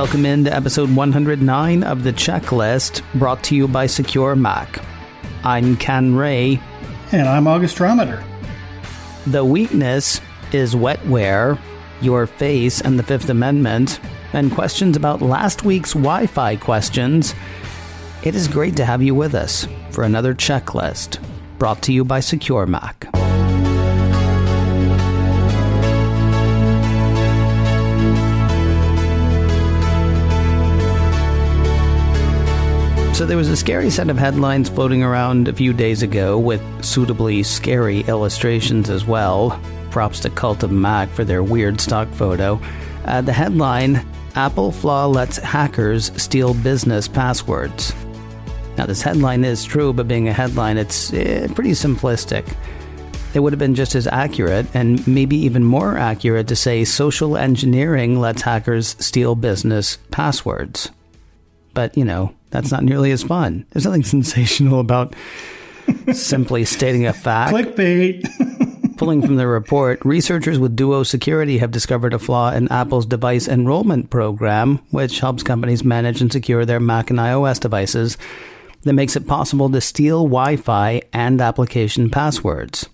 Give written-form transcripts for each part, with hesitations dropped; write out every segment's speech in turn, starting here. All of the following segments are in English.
Welcome into episode 109 of The Checklist, brought to you by SecureMac. I'm Ken Ray. And I'm August Rometer. The weakness is Wetware, your face and the Fifth Amendment, and questions about last week's Wi-Fi questions. It is great to have you with us for another checklist, brought to you by SecureMac. So there was a scary set of headlines floating around a few days ago with suitably scary illustrations as well. Props to Cult of Mac for their weird stock photo. The headline, Apple flaw lets hackers steal business passwords. Now this headline is true, but being a headline, it's pretty simplistic. It would have been just as accurate, and maybe even more accurate, to say social engineering lets hackers steal business passwords. But, that's not nearly as fun. There's nothing sensational about simply stating a fact. Clickbait. Pulling from the report, researchers with Duo Security have discovered a flaw in Apple's device enrollment program, which helps companies manage and secure their Mac and iOS devices, that makes it possible to steal Wi-Fi and application passwords.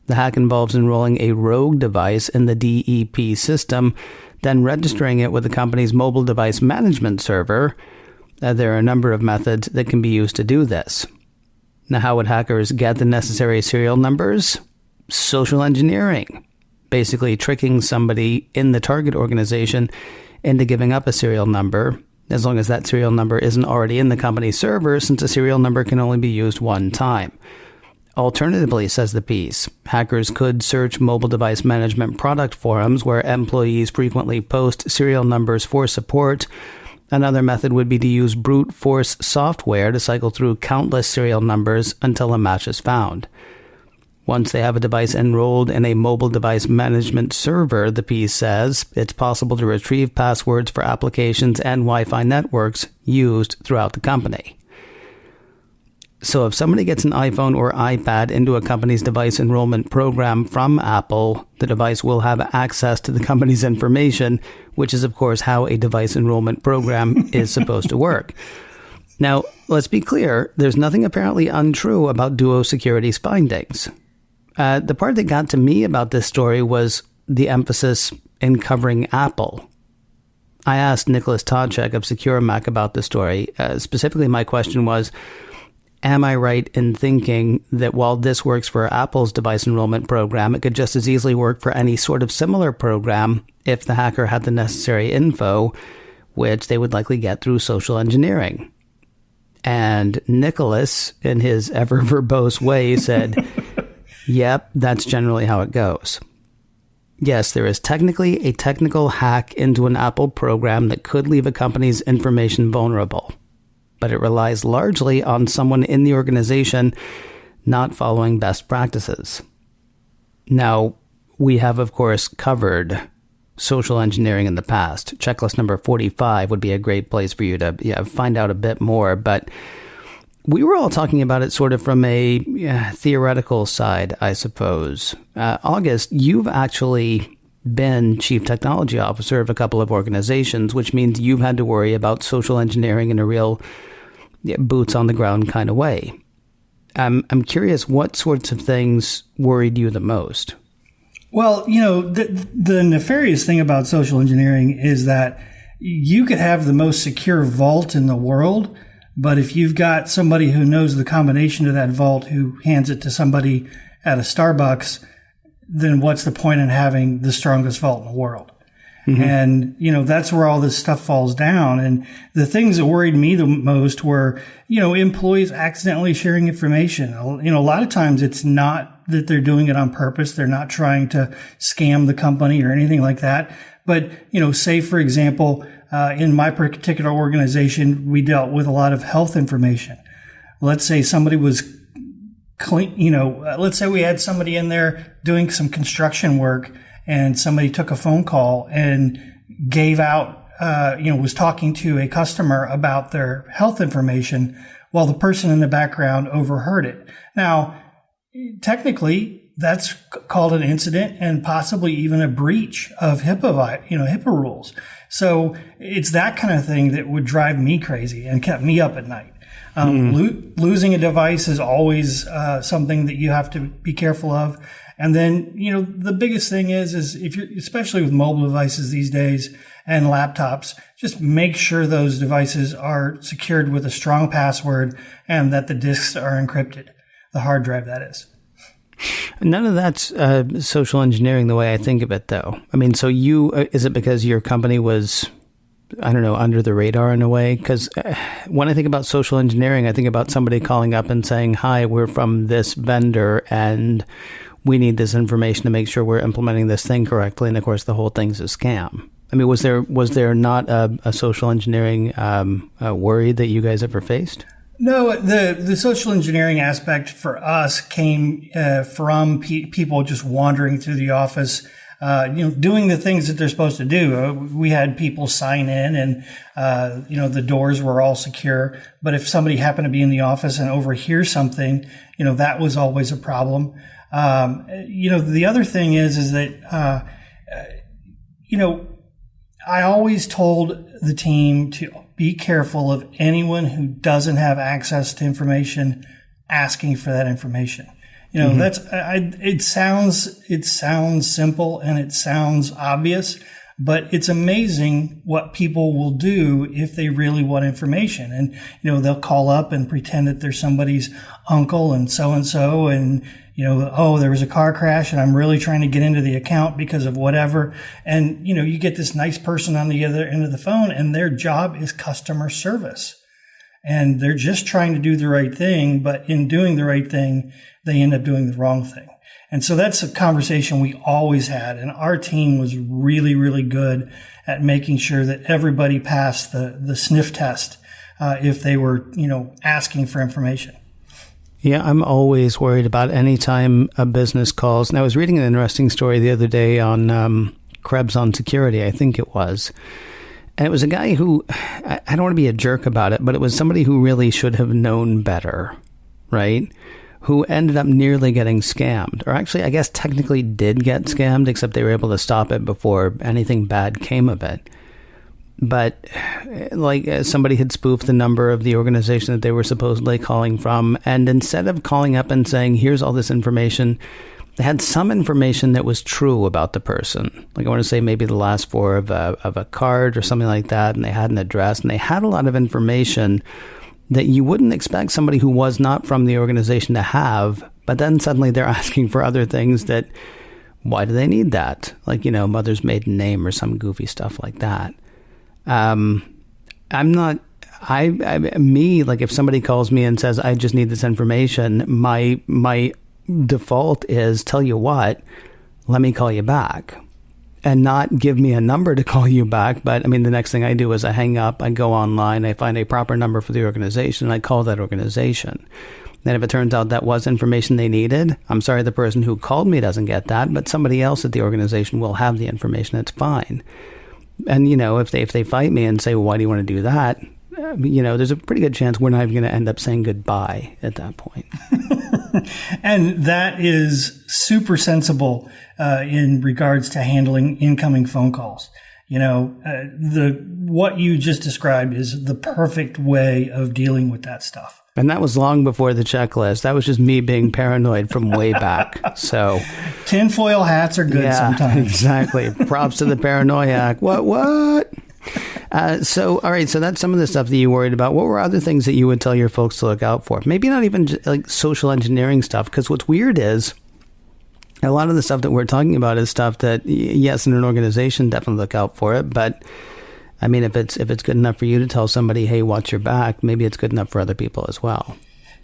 The hack involves enrolling a rogue device in the DEP system, then registering it with the company's mobile device management server. There are a number of methods that can be used to do this. Now, how would hackers get the necessary serial numbers? Social engineering. Basically tricking somebody in the target organization into giving up a serial number, as long as that serial number isn't already in the company's server, since a serial number can only be used one time. Alternatively, says the piece, hackers could search mobile device management product forums where employees frequently post serial numbers for support. Another method would be to use brute force software to cycle through countless serial numbers until a match is found. Once they have a device enrolled in a mobile device management server, the piece says, it's possible to retrieve passwords for applications and Wi-Fi networks used throughout the company. So if somebody gets an iPhone or iPad into a company's device enrollment program from Apple, the device will have access to the company's information, which is, of course, how a device enrollment program is supposed to work. Now, let's be clear, there's nothing apparently untrue about Duo Security's findings. The part that got to me about this story was the emphasis in covering Apple. I asked Nicholas Todchek of SecureMac about the story. Specifically, my question was, am I right in thinking that while this works for Apple's device enrollment program, it could just as easily work for any sort of similar program if the hacker had the necessary info, which they would likely get through social engineering? And Nicholas, in his ever verbose way, said, yep, that's generally how it goes. Yes, there is technically a technical hack into an Apple program that could leave a company's information vulnerable, but it relies largely on someone in the organization not following best practices. Now, we have, of course, covered social engineering in the past. Checklist number 45 would be a great place for you to find out a bit more, but we were all talking about it sort of from a theoretical side, I suppose. August, you've actually been chief technology officer of a couple of organizations, which means you've had to worry about social engineering in a real boots on the ground kind of way. I'm curious, what sorts of things worried you the most? Well, the nefarious thing about social engineering is that you could have the most secure vault in the world, but if you've got somebody who knows the combination to that vault who hands it to somebody at a Starbucks, then what's the point in having the strongest vault in the world? Mm-hmm. And, that's where all this stuff falls down. And the things that worried me the most were, employees accidentally sharing information. A lot of times it's not that they're doing it on purpose. They're not trying to scam the company or anything like that. But, say, for example, in my particular organization, we dealt with a lot of health information. Let's say somebody was let's say we had somebody in there doing some construction work, and somebody took a phone call and gave out, was talking to a customer about their health information while the person in the background overheard it. Now, technically, that's called an incident and possibly even a breach of HIPAA rules. So it's that kind of thing that would drive me crazy and kept me up at night. Losing a device is always something that you have to be careful of. And then, the biggest thing is if you're, especially with mobile devices these days and laptops, just make sure those devices are secured with a strong password and that the disks are encrypted, the hard drive that is. None of that's social engineering the way I think of it, though. I mean, so is it because your company was, I don't know, under the radar in a way? Because when I think about social engineering, I think about somebody calling up and saying, hi, we're from this vendor and we need this information to make sure we're implementing this thing correctly. And of course, the whole thing's a scam. I mean, was there not a social engineering worry that you guys ever faced? No, the social engineering aspect for us came from people just wandering through the office, doing the things that they're supposed to do. We had people sign in and, the doors were all secure. But if somebody happened to be in the office and overhear something, that was always a problem. The other thing is that, I always told the team to be careful of anyone who doesn't have access to information asking for that information. It sounds simple and it sounds obvious, but it's amazing what people will do if they really want information. And, they'll call up and pretend that they're somebody's uncle and so, and there was a car crash and I'm really trying to get into the account because of whatever. And, you get this nice person on the other end of the phone and their job is customer service. And they're just trying to do the right thing, but in doing the right thing, they end up doing the wrong thing. And so that's a conversation we always had. And our team was really, really good at making sure that everybody passed the sniff test if they were, asking for information. Yeah, I'm always worried about any time a business calls. And I was reading an interesting story the other day on Krebs on Security, I think it was. And it was a guy who, I don't want to be a jerk about it, but it was somebody who really should have known better, right? Who ended up nearly getting scammed. Or actually, I guess technically did get scammed, except they were able to stop it before anything bad came of it. But somebody had spoofed the number of the organization that they were supposedly calling from. And instead of calling up and saying, here's all this information, they had some information that was true about the person. Like I want to say maybe the last four of a card or something like that. And they had an address and they had a lot of information that you wouldn't expect somebody who was not from the organization to have. But then suddenly they're asking for other things that, why do they need that? Like, mother's maiden name or some goofy stuff like that. If somebody calls me and says, I just need this information, my default is, tell you what, let me call you back and not give me a number to call you back. But the next thing I do is I hang up, I go online, I find a proper number for the organization and I call that organization. Then if it turns out that was information they needed, I'm sorry, the person who called me doesn't get that, but somebody else at the organization will have the information. It's fine. And, if they fight me and say, well, why do you want to do that? There's a pretty good chance we're not even going to end up saying goodbye at that point. And that is super sensible in regards to handling incoming phone calls. What you just described is the perfect way of dealing with that stuff. And that was long before the checklist. That was just me being paranoid from way back. So tinfoil hats are good sometimes. Exactly. Props to the paranoiac. What? All right. So that's some of the stuff that you worried about. What were other things that you would tell your folks to look out for? Maybe not even like social engineering stuff, because what's weird is a lot of the stuff that we're talking about is stuff that, yes, in an organization, definitely look out for it. But if it's good enough for you to tell somebody, hey, watch your back, maybe it's good enough for other people as well.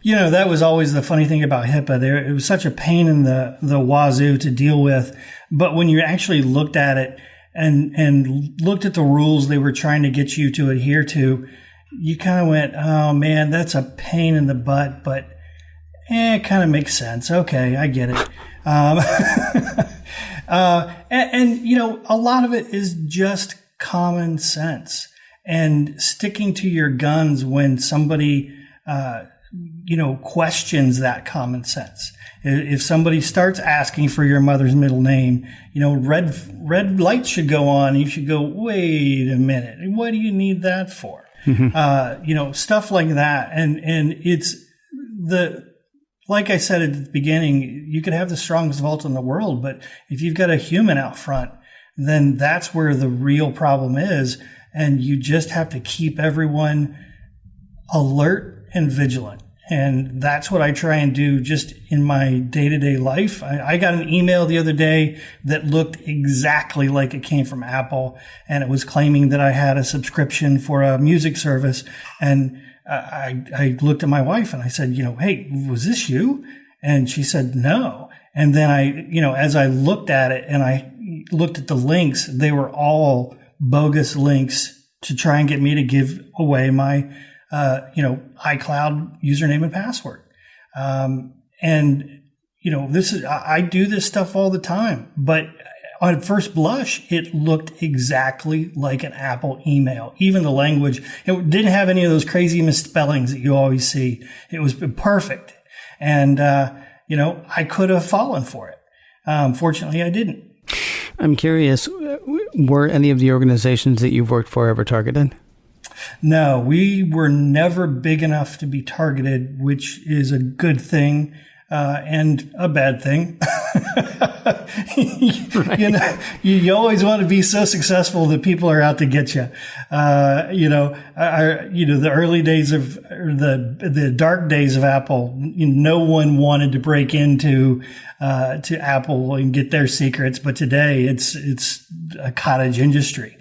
That was always the funny thing about HIPAA. It was such a pain in the wazoo to deal with. But when you actually looked at it and looked at the rules they were trying to get you to adhere to, you kind of went, oh, man, that's a pain in the butt. But it kind of makes sense. Okay, I get it. A lot of it is just common sense and sticking to your guns when somebody questions that common sense. If somebody starts asking for your mother's middle name, red lights should go on. You should go, wait a minute. What do you need that for? Stuff like that. And it's like I said at the beginning, you could have the strongest vault in the world, but if you've got a human out front, then that's where the real problem is. And you just have to keep everyone alert and vigilant. And that's what I try and do just in my day-to-day life. I got an email the other day that looked exactly like it came from Apple, and it was claiming that I had a subscription for a music service. And I looked at my wife and I said, hey, was this you? And she said, no. And then as I looked at it and I looked at the links, they were all bogus links to try and get me to give away my iCloud username and password. I do this stuff all the time, but on first blush, it looked exactly like an Apple email. Even the language, it didn't have any of those crazy misspellings that you always see. It was perfect. And, I could have fallen for it. Fortunately, I didn't. I'm curious, were any of the organizations that you've worked for ever targeted? No, we were never big enough to be targeted, which is a good thing and a bad thing. Right. You always want to be so successful that people are out to get you. The early days of the dark days of Apple, no one wanted to break into to Apple and get their secrets, but today it's a cottage industry.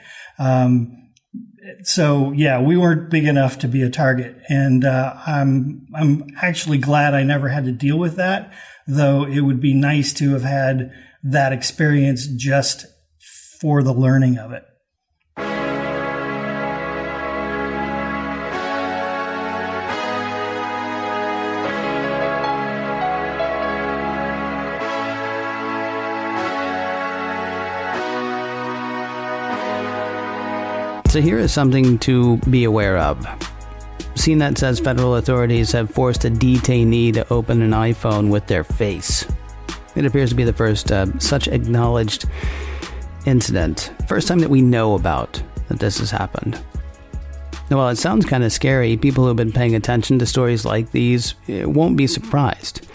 So yeah, we weren't big enough to be a target, and I'm actually glad I never had to deal with that. Though it would be nice to have had that experience just for the learning of it. So here is something to be aware of. CNET says federal authorities have forced a detainee to open an iPhone with their face. It appears to be the first such acknowledged incident. First time that we know about that this has happened. Now, while it sounds kind of scary, people who have been paying attention to stories like these won't be surprised.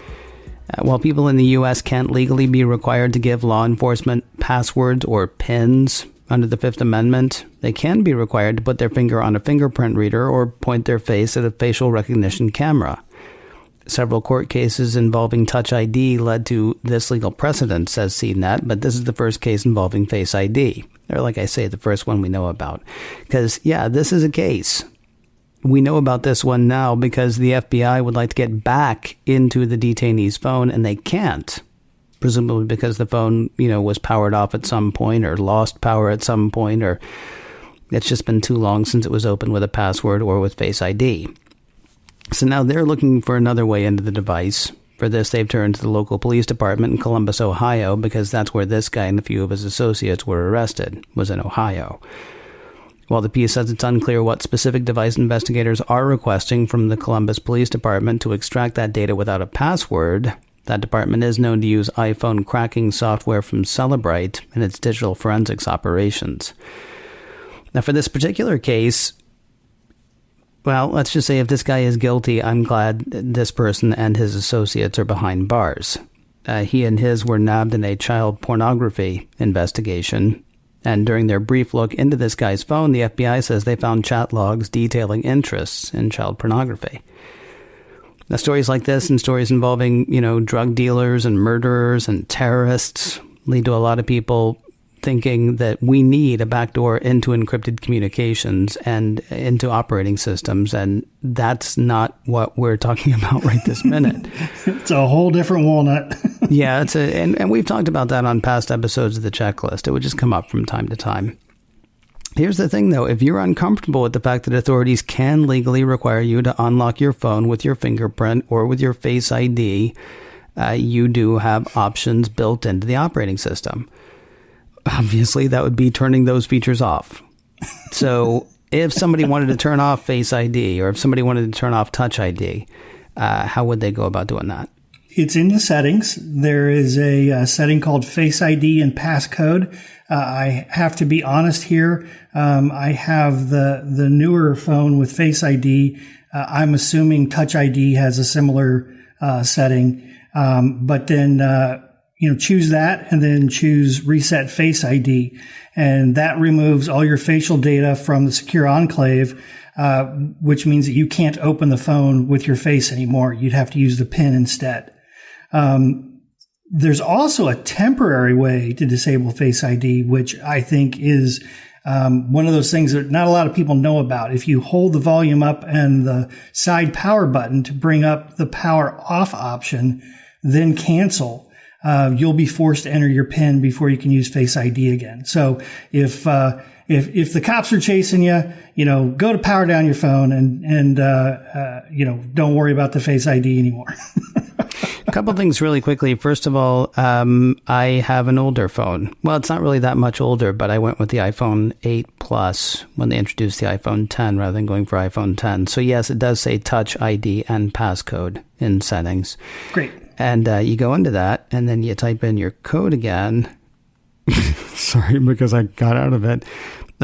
While people in the U.S. can't legally be required to give law enforcement passwords or PINs under the Fifth Amendment, they can be required to put their finger on a fingerprint reader or point their face at a facial recognition camera. Several court cases involving Touch ID led to this legal precedent, says CNET, but this is the first case involving Face ID. Or like I say, the first one we know about. Because, yeah, this is a case. We know about this one now because the FBI would like to get back into the detainee's phone, and they can't. Presumably because the phone, was powered off at some point or lost power at some point, or it's just been too long since it was opened with a password or with Face ID. So now they're looking for another way into the device. For this, they've turned to the local police department in Columbus, Ohio, because that's where this guy and a few of his associates were arrested, was in Ohio. While the piece says it's unclear what specific device investigators are requesting from the Columbus Police Department to extract that data without a password, that department is known to use iPhone cracking software from Cellebrite in its digital forensics operations. Now, for this particular case, well, let's just say if this guy is guilty, I'm glad this person and his associates are behind bars. He and his were nabbed in a child pornography investigation, and during their brief look into this guy's phone, the FBI says they found chat logs detailing interests in child pornography. Now, stories like this and stories involving, drug dealers and murderers and terrorists lead to a lot of people thinking that we need a backdoor into encrypted communications and into operating systems, and that's not what we're talking about right this minute. It's a whole different walnut. Yeah, and we've talked about that on past episodes of the checklist. It would just come up from time to time. Here's the thing, though. If you're uncomfortable with the fact that authorities can legally require you to unlock your phone with your fingerprint or with your Face ID, you do have options built into the operating system. Obviously, that would be turning those features off. So if somebody wanted to turn off Face ID or if somebody wanted to turn off Touch ID, how would they go about doing that? It's in the settings. There is a setting called Face ID and passcode. I have to be honest here. I have the newer phone with Face ID. I'm assuming Touch ID has a similar setting. But then, choose that and then choose Reset Face ID. And that removes all your facial data from the secure enclave, which means that you can't open the phone with your face anymore. You'd have to use the PIN instead. There's also a temporary way to disable Face ID, which I think is one of those things that not a lot of people know about. If you hold the volume up and the side power button to bring up the power off option, then cancel, you'll be forced to enter your PIN before you can use Face ID again. So if the cops are chasing you, go to power down your phone and don't worry about the Face ID anymore. A couple things really quickly. First of all, I have an older phone. Well, it's not really that much older, but I went with the iPhone 8 Plus when they introduced the iPhone 10 rather than going for iPhone 10. So yes, it does say Touch ID and passcode in settings. Great. And you go into that, and then you type in your code again. Sorry, because I got out of it.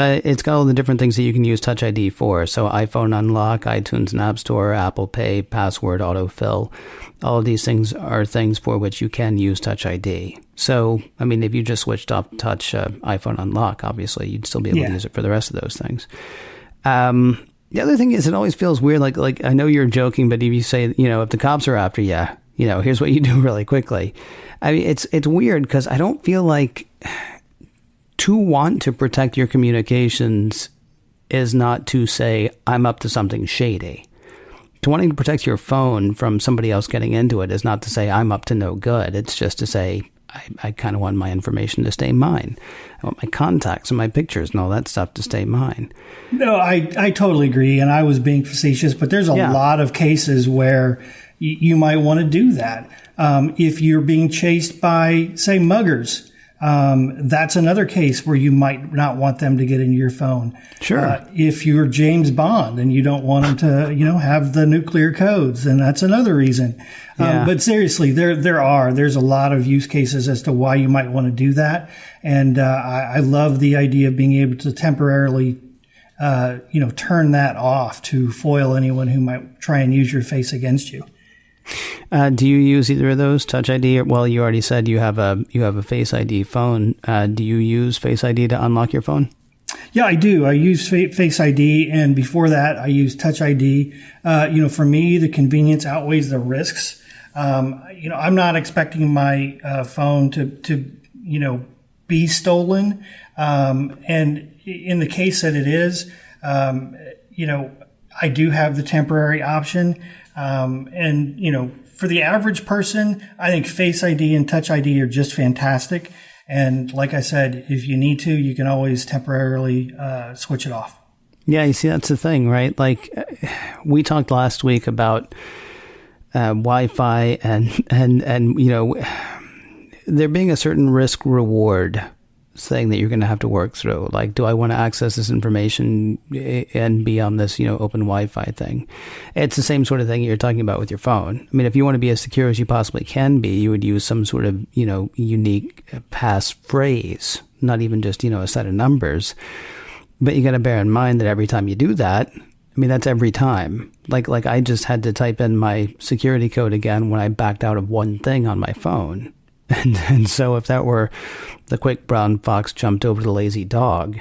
It's got all the different things that you can use Touch ID for. So iPhone Unlock, iTunes and App Store, Apple Pay, password autofill. All of these things are things for which you can use Touch ID. So, I mean, if you just switched off Touch iPhone Unlock, obviously, you'd still be able to use it for the rest of those things. The other thing is it always feels weird. Like I know you're joking, but if you say, if the cops are after you, here's what you do really quickly. I mean, it's weird because I don't feel like to want to protect your communications is not to say, I'm up to something shady. To wanting to protect your phone from somebody else getting into it is not to say, I'm up to no good. It's just to say, I kind of want my information to stay mine. I want my contacts and my pictures and all that stuff to stay mine. No, I totally agree. And I was being facetious, but there's a lot of cases where you might want to do that. If you're being chased by, say, muggers, that's another case where you might not want them to get into your phone. Sure. If you're James Bond and you don't want them to, have the nuclear codes, then that's another reason. But seriously, there's a lot of use cases as to why you might want to do that. And, I love the idea of being able to temporarily, turn that off to foil anyone who might try and use your face against you. Do you use either of those, Touch ID? Well, you already said you have a Face ID phone. Do you use Face ID to unlock your phone? Yeah, I do. I use Face ID, and before that, I use Touch ID. For me, the convenience outweighs the risks. I'm not expecting my phone to be stolen. And in the case that it is, I do have the temporary option. For the average person, I think Face ID and Touch ID are just fantastic. And like I said, if you need to, you can always temporarily switch it off. Yeah, you see, that's the thing, right? Like we talked last week about Wi-Fi and there being a certain risk reward thing that you're going to have to work through. Like, do I want to access this information and be on this, open Wi-Fi thing? It's the same sort of thing you're talking about with your phone. I mean, if you want to be as secure as you possibly can be, you would use some sort of, unique passphrase, not even just, a set of numbers. But you got to bear in mind that every time you do that, I mean, that's every time. Like I just had to type in my security code again when I backed out of one thing on my phone. And so if that were the quick brown fox jumped over the lazy dog,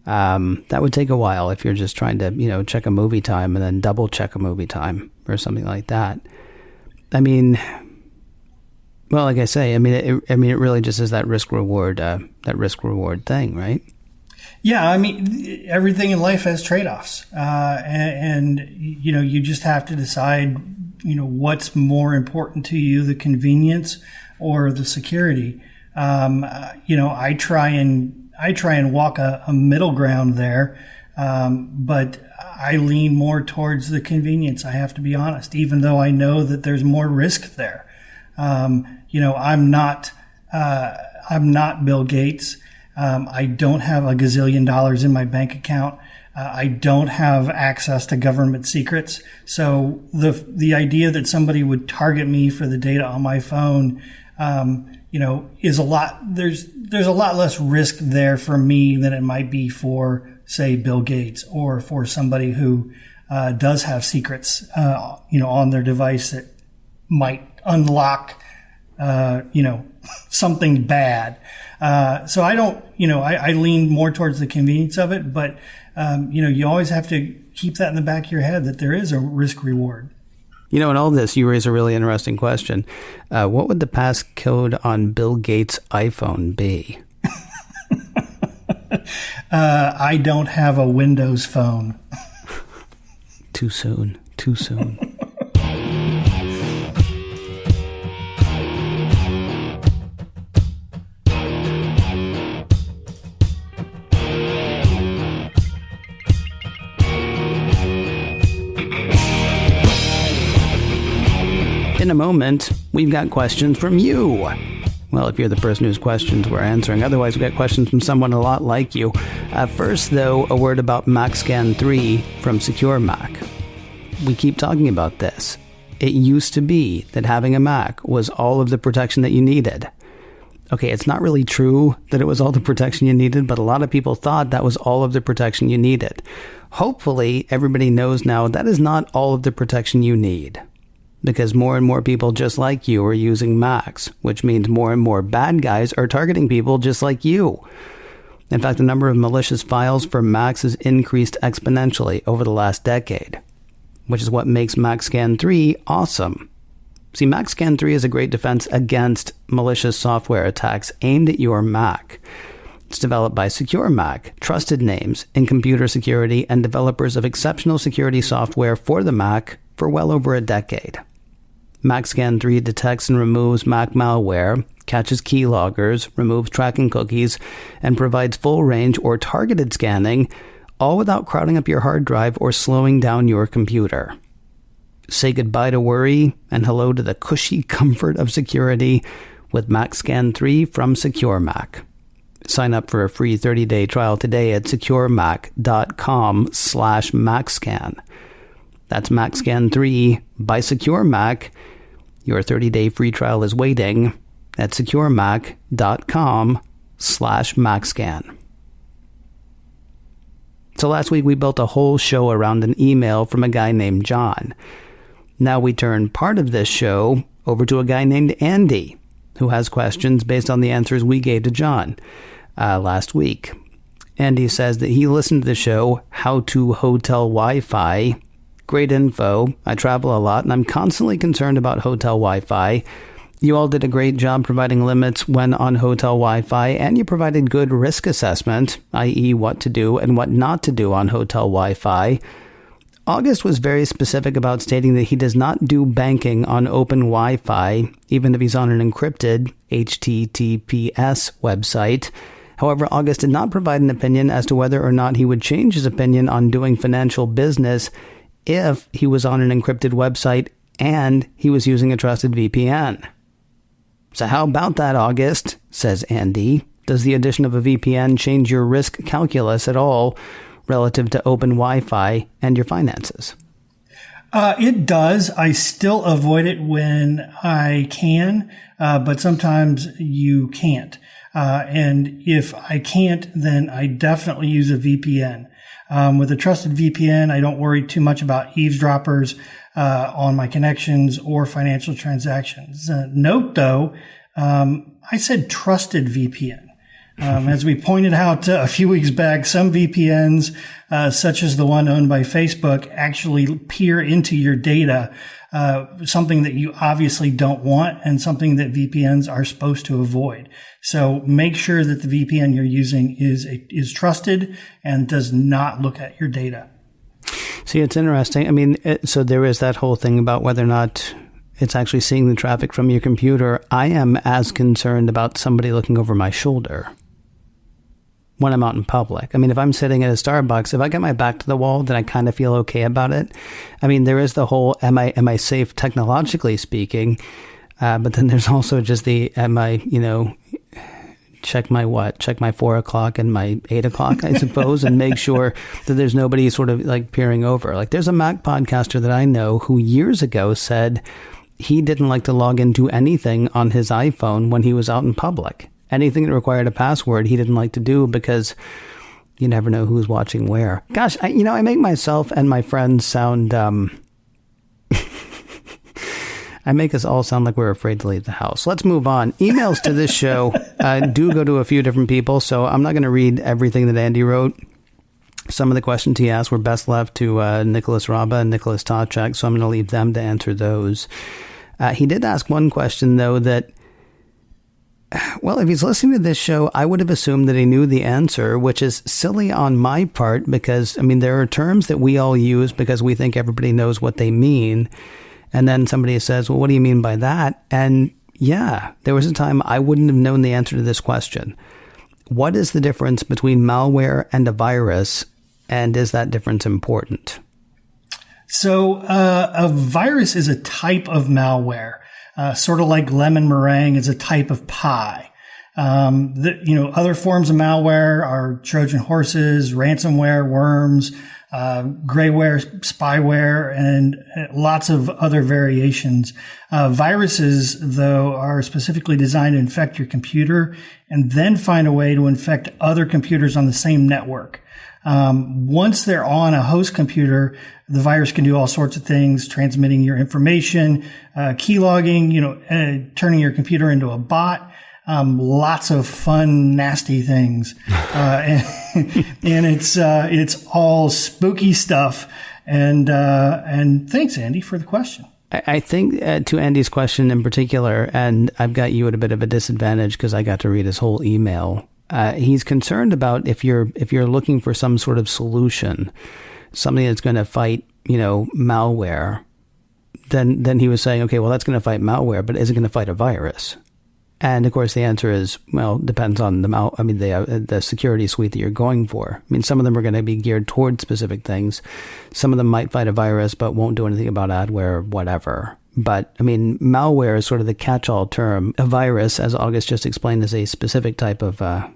that would take a while if you're just trying to, check a movie time and then double check a movie time or something like that. I mean, well, like I say, it really just is that risk reward thing, right? Yeah, I mean, everything in life has trade-offs, and you just have to decide, what's more important to you, the convenience or the security. I try and walk a middle ground there, but I lean more towards the convenience. I have to be honest, even though I know that there's more risk there. I'm not Bill Gates. I don't have a gazillion dollars in my bank account. I don't have access to government secrets. So the idea that somebody would target me for the data on my phone, is a lot, there's a lot less risk there for me than it might be for, say, Bill Gates, or for somebody who does have secrets, on their device that might unlock, something bad. So I don't, I lean more towards the convenience of it, but, you always have to keep that in the back of your head that there is a risk reward. In all this, you raise a really interesting question. What would the passcode on Bill Gates' iPhone be? I don't have a Windows phone. Too soon. In a moment, we've got questions from you. Well, if you're the person whose questions we're answering. Otherwise, we've got questions from someone a lot like you. First, though, a word about MacScan 3 from SecureMac. We keep talking about this. It used to be that having a Mac was all of the protection that you needed. Okay, it's not really true that it was all the protection you needed, but a lot of people thought that was all of the protection you needed. Hopefully, everybody knows now that is not all of the protection you need. Because more and more people just like you are using Macs, which means more and more bad guys are targeting people just like you. In fact, the number of malicious files for Macs has increased exponentially over the last decade, which is what makes MacScan 3 awesome. See, MacScan 3 is a great defense against malicious software attacks aimed at your Mac. It's developed by SecureMac, trusted names in computer security and developers of exceptional security software for the Mac for well over a decade. MacScan 3 detects and removes Mac malware, catches keyloggers, removes tracking cookies, and provides full-range or targeted scanning, all without crowding up your hard drive or slowing down your computer. Say goodbye to worry and hello to the cushy comfort of security with MacScan 3 from SecureMac. Sign up for a free 30-day trial today at securemac.com/MacScan. That's MacScan 3 by SecureMac. Your 30-day free trial is waiting at securemac.com/MacScan. So last week we built a whole show around an email from a guy named John. Now we turn part of this show over to a guy named Andy, who has questions based on the answers we gave to John last week. Andy says that he listened to the show, How to Hotel Wi-Fi. Great info. I travel a lot, and I'm constantly concerned about hotel Wi-Fi. You all did a great job providing limits when on hotel Wi-Fi, and you provided good risk assessment, i.e. what to do and what not to do on hotel Wi-Fi. August was very specific about stating that he does not do banking on open Wi-Fi, even if he's on an encrypted HTTPS website. However, August did not provide an opinion as to whether or not he would change his opinion on doing financial business if he was on an encrypted website and he was using a trusted VPN. So how about that, August, says Andy. Does the addition of a VPN change your risk calculus at all relative to open Wi-Fi and your finances? It does. I still avoid it when I can, but sometimes you can't. And if I can't, then I definitely use a VPN. With a trusted VPN, I don't worry too much about eavesdroppers on my connections or financial transactions. Note, though, I said trusted VPN. As we pointed out a few weeks back, some VPNs, such as the one owned by Facebook, actually peer into your data, something that you obviously don't want and something that VPNs are supposed to avoid. So make sure that the VPN you're using is trusted and does not look at your data. See, it's interesting. I mean, so there is that whole thing about whether or not it's actually seeing the traffic from your computer. I am as concerned about somebody looking over my shoulder when I'm out in public. I mean, if I'm sitting at a Starbucks, if I get my back to the wall, then I kind of feel okay about it. I mean, there is the whole, am I safe technologically speaking? But then there's also just the, check my what? Check my 4 o'clock and my 8 o'clock, I suppose, and make sure that there's nobody sort of like peering over. Like there's a Mac podcaster that I know who years ago said he didn't like to log into anything on his iPhone when he was out in public. Anything that required a password he didn't like to do because you never know who's watching where. Gosh, I make myself and my friends sound... I make us all sound like we're afraid to leave the house. Let's move on. Emails to this show do go to a few different people, so I'm not going to read everything that Andy wrote. Some of the questions he asked were best left to Nicholas Raba and Nicholas Tachek, so I'm going to leave them to answer those. He did ask one question, though, that, well, if he's listening to this show, I would have assumed that he knew the answer, which is silly on my part because, I mean, there are terms that we all use because we think everybody knows what they mean. And then somebody says, well, what do you mean by that? And yeah, there was a time I wouldn't have known the answer to this question. What is the difference between malware and a virus? And is that difference important? So a virus is a type of malware, sort of like lemon meringue is a type of pie. Other forms of malware are Trojan horses, ransomware, worms, grayware, spyware, and lots of other variations. Viruses, though, are specifically designed to infect your computer and then find a way to infect other computers on the same network. Once they're on a host computer, the virus can do all sorts of things, transmitting your information, keylogging, turning your computer into a bot. Lots of fun, nasty things. And it's all spooky stuff. And thanks, Andy, for the question. I think to Andy's question in particular, and I've got you at a bit of a disadvantage because I got to read his whole email. He's concerned about if you're looking for some sort of solution, something that's going to fight, malware, then he was saying, okay, well, that's going to fight malware, but is it going to fight a virus? And of course, the answer is, well, depends on the security suite that you're going for. I mean, some of them are going to be geared toward specific things. Some of them might fight a virus, but won't do anything about adware or whatever. But I mean, malware is sort of the catch-all term. A virus, as August just explained, is a specific type of malware.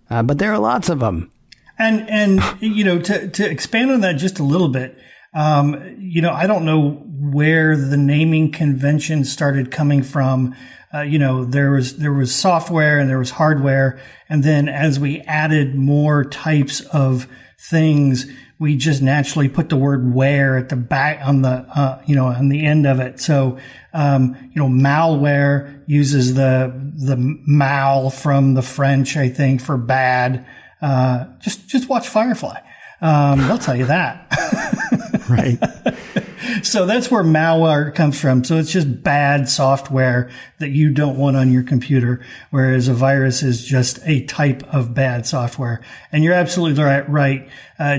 But there are lots of them. And to expand on that just a little bit, I don't know where the naming convention started coming from. There was software and there was hardware. And then as we added more types of things, we just naturally put the word ware at the back on the end of it. So, malware uses the mal from the French, I think, for bad. Just watch Firefly. They'll tell you that. Right. So that's where malware comes from. So it's just bad software that you don't want on your computer, whereas a virus is just a type of bad software. And you're absolutely right.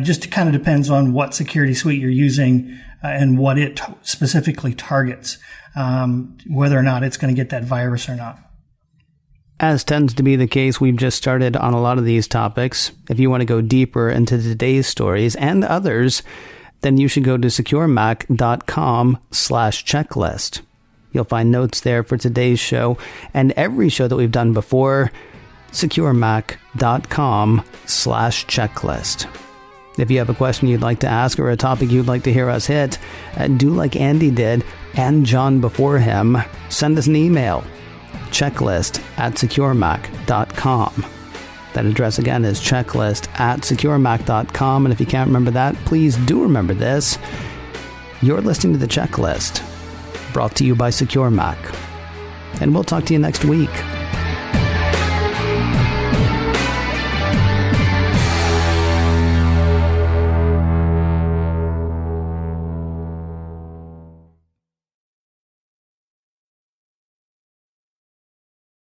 Just kind of depends on what security suite you're using and what it specifically targets, whether or not it's going to get that virus or not. As tends to be the case, we've just started on a lot of these topics. If you want to go deeper into today's stories and others, then you should go to securemac.com/checklist. You'll find notes there for today's show and every show that we've done before. securemac.com/checklist. If you have a question you'd like to ask or a topic you'd like to hear us hit, do like Andy did and John before him. Send us an email. checklist@securemac.com. That address again is checklist@securemac.com. And if you can't remember that, please do remember this. You're listening to The Checklist, brought to you by SecureMac. And we'll talk to you next week.